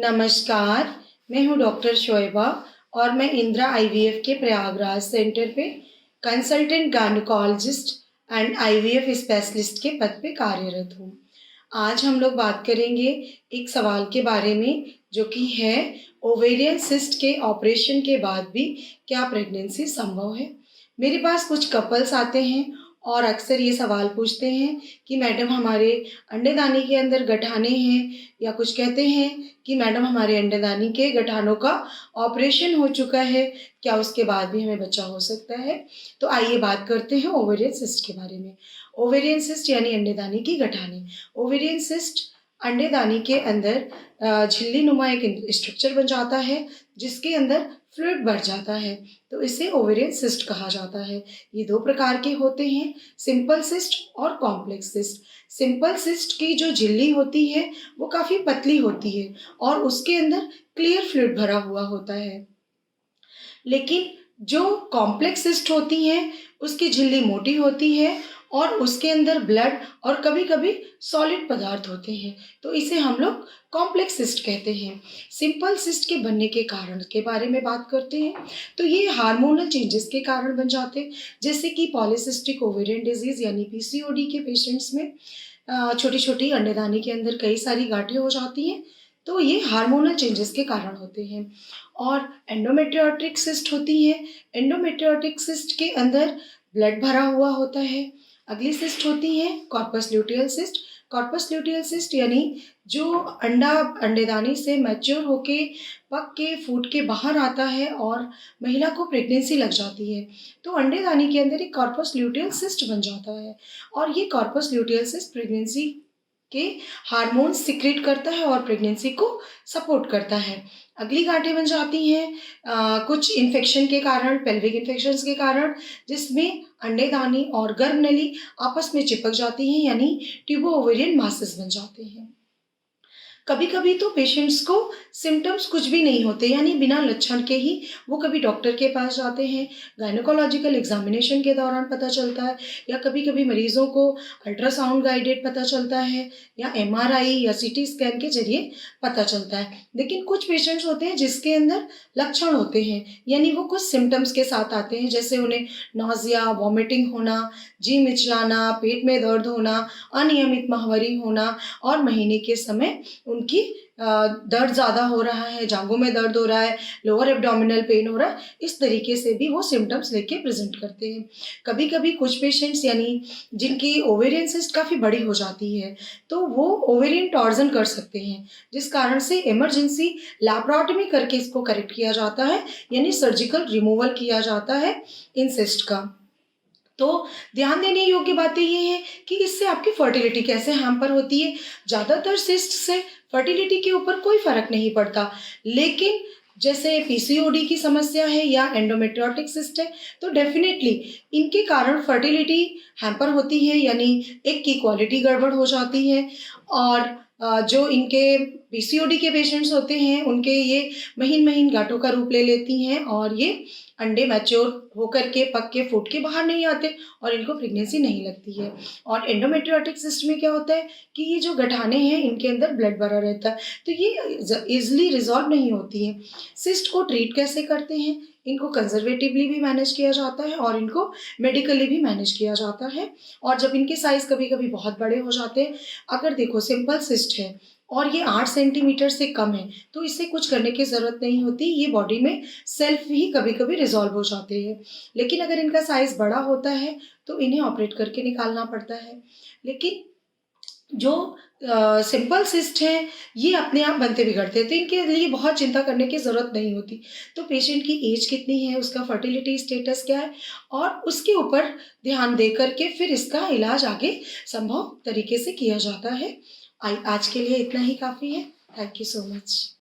नमस्कार, मैं हूँ डॉक्टर शोएबा और मैं इंदिरा आईवीएफ के प्रयागराज सेंटर पे consultant gynaecologist and IVF specialist के पद पे कार्यरत हूँ। आज हम लोग बात करेंगे एक सवाल के बारे में जो कि है ओवेरियन सिस्ट के ऑपरेशन के बाद भी क्या प्रेगनेंसी संभव है। मेरे पास कुछ कपल्स आते हैं और अक्सर ये सवाल पूछते हैं कि मैडम हमारे अंडेदानी के अंदर गठाने हैं, या कुछ कहते हैं कि मैडम हमारे अंडेदानी के गठानों का ऑपरेशन हो चुका है, क्या उसके बाद भी हमें बच्चा हो सकता है। तो आइए बात करते हैं ओवेरियन सिस्ट के बारे में। ओवेरियन सिस्ट यानी अंडेदानी की गठानी। ओवेरियन सिस्ट अंडेदानी के अंदर झिल्ली नुमा एक स्ट्रक्चर बन जाता है जिसके अंदर फ्लूइड बढ़ जाता है, तो इसे ओवेरियन सिस्ट कहा जाता है। ये दो प्रकार के होते हैं, सिंपल सिस्ट और कॉम्प्लेक्स सिस्ट। सिंपल सिस्ट की जो झिल्ली होती है वो काफ़ी पतली होती है और उसके अंदर क्लियर फ्लूइड भरा हुआ होता है, लेकिन जो कॉम्प्लेक्स सिस्ट होती हैं उसकी झिल्ली मोटी होती है और उसके अंदर ब्लड और कभी कभी सॉलिड पदार्थ होते हैं, तो इसे हम लोग कॉम्प्लेक्स सिस्ट कहते हैं। सिंपल सिस्ट के बनने के कारण के बारे में बात करते हैं, तो ये हार्मोनल चेंजेस के कारण बन जाते हैं, जैसे कि पॉलीसिस्टिक ओवेरियन डिजीज़ यानी पीसीओडी के पेशेंट्स में छोटी छोटी अंडेदानी के अंदर कई सारी गांठें हो जाती हैं, तो ये हार्मोनल चेंजेस के कारण होते हैं। और एंडोमेट्रियोटिक सिस्ट होती है। एंडोमेट्रियोटिक सिस्ट के अंदर ब्लड भरा हुआ होता है। अगली सिस्ट होती है corpus luteal cyst. Corpus luteal cyst यानी जो अंडा अंडेदानी से मैच्योर होके पक के फूट के बाहर आता है और महिला को प्रेगनेंसी लग जाती है, तो अंडेदानी के अंदर एक कॉर्पस ल्यूटियल सिस्ट बन जाता है और ये कॉर्पस ल्यूटियल सिस्ट प्रेगनेंसी के हार्मोन सिक्रेट करता है और प्रेगनेंसी को सपोर्ट करता है। अगली गांठें बन जाती हैं कुछ इन्फेक्शन के कारण, पेल्विक इन्फेक्शंस के कारण, जिसमें अंडेदानी और गर्भनली आपस में चिपक जाती हैं यानी ट्यूबो ओवेरियन मासेस बन जाते हैं। कभी कभी तो पेशेंट्स को सिम्टम्स कुछ भी नहीं होते, यानी बिना लक्षण के ही वो कभी डॉक्टर के पास जाते हैं, गायनेकोलॉजिकल एग्जामिनेशन के दौरान पता चलता है, या कभी कभी मरीजों को अल्ट्रासाउंड गाइडेड पता चलता है या एमआरआई या सीटी स्कैन के जरिए पता चलता है। लेकिन कुछ पेशेंट्स होते हैं जिसके अंदर लक्षण होते हैं, यानी वो कुछ सिम्टम्स के साथ आते हैं, जैसे उन्हें नॉजिया, वॉमिटिंग होना, जी मिचलाना, पेट में दर्द होना, अनियमित माहवारी होना और महीने के समय उनकी दर्द ज़्यादा हो रहा है, जांघों में दर्द हो रहा है, लोअर एब्डोमिनल पेन हो रहा है, इस तरीके से भी वो सिम्टम्स लेके प्रेजेंट करते हैं। कभी कभी कुछ पेशेंट्स यानी जिनकी ओवेरियन सिस्ट काफ़ी बड़ी हो जाती है, तो वो ओवेरियन टॉर्जन कर सकते हैं, जिस कारण से इमरजेंसी लैप्रोटमी करके इसको करेक्ट किया जाता है, यानी सर्जिकल रिमूवल किया जाता है इन सिस्ट का। तो ध्यान देने योग्य बातें ये हैं कि इससे आपकी फर्टिलिटी कैसे हैम्पर होती है। ज़्यादातर सिस्ट से फर्टिलिटी के ऊपर कोई फर्क नहीं पड़ता, लेकिन जैसे पीसीओडी की समस्या है या एंडोमेट्रियोटिक सिस्ट है, तो डेफिनेटली इनके कारण फर्टिलिटी हैम्पर होती है, यानी एक की क्वालिटी गड़बड़ हो जाती है। और जो इनके पीसीओडी के पेशेंट्स होते हैं उनके ये महीन महीन गांठों का रूप ले लेती हैं और ये अंडे मैच्योर होकर के पक के फूट के बाहर नहीं आते और इनको प्रेगनेंसी नहीं लगती है। और एंडोमेट्रियोटिक सिस्ट में क्या होता है कि ये जो गठाने हैं इनके अंदर ब्लड भरा रहता है, तो ये इजिली रिजॉल्व नहीं होती है। सिस्ट को ट्रीट कैसे करते हैं? इनको कंजर्वेटिवली भी मैनेज किया जाता है और इनको मेडिकली भी मैनेज किया जाता है। और जब इनके साइज कभी कभी बहुत बड़े हो जाते हैं, अगर देखो सिंपल सिस्ट है और ये 8 सेंटीमीटर से कम है, तो इससे कुछ करने की ज़रूरत नहीं होती, ये बॉडी में सेल्फ ही कभी कभी रिजॉल्व हो जाते हैं। लेकिन अगर इनका साइज़ बड़ा होता है तो इन्हें ऑपरेट करके निकालना पड़ता है। लेकिन जो सिंपल सिस्ट हैं ये अपने आप बनते बिगड़ते हैं, तो इनके लिए बहुत चिंता करने की ज़रूरत नहीं होती। तो पेशेंट की एज कितनी है, उसका फर्टिलिटी स्टेटस क्या है, और उसके ऊपर ध्यान दे करके फिर इसका इलाज आगे संभव तरीके से किया जाता है। आज के लिए इतना ही काफ़ी है। Thank you so much.